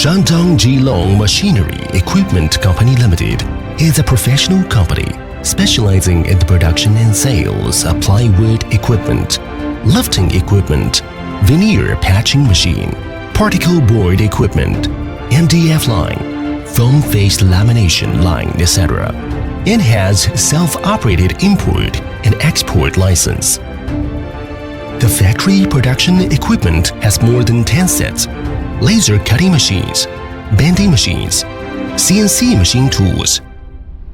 Shandong GEELONG Machinery Equipment Company Limited is a professional company specializing in the production and sales of plywood equipment, lifting equipment, veneer patching machine, particle board equipment, MDF line, foam-faced lamination line, etc. and has self-operated import and export license. The factory production equipment has more than 10 sets, laser cutting machines, bending machines, CNC machine tools,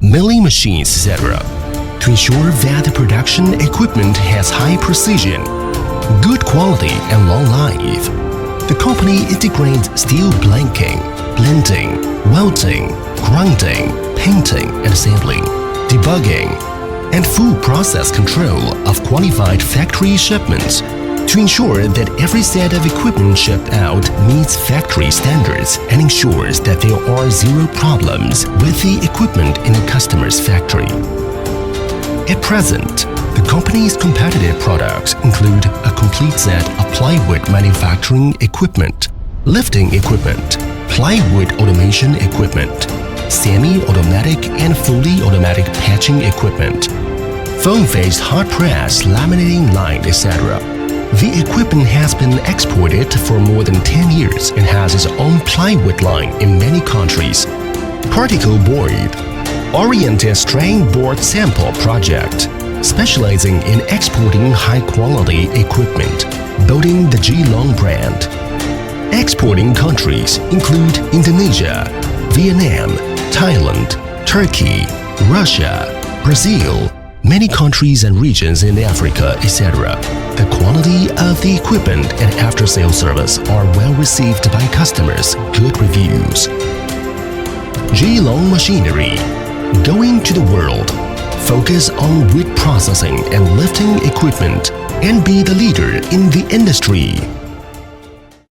milling machines, etc. to ensure that the production equipment has high precision, good quality and long life. The company integrates steel blanking, blending, welding, grinding, painting and assembling, debugging, and full process control of qualified factory shipments to ensure that every set of equipment shipped out meets factory standards and ensures that there are zero problems with the equipment in a customer's factory. At present, the company's competitive products include a complete set of plywood manufacturing equipment, lifting equipment, plywood automation equipment, semi-automatic and fully automatic patching equipment, foam-faced hot press laminating line, etc. The equipment has been exported for more than 10 years and has its own plywood line in many countries. Particle board, oriented strain board sample project, specializing in exporting high-quality equipment, building the GEELONG brand. Exporting countries include Indonesia, Vietnam, Thailand, Turkey, Russia, Brazil, many countries and regions in Africa, etc. The quality of the equipment and after-sales service are well received by customers. Good reviews. GEELONG Machinery. Going to the world. Focus on wood processing and lifting equipment and be the leader in the industry.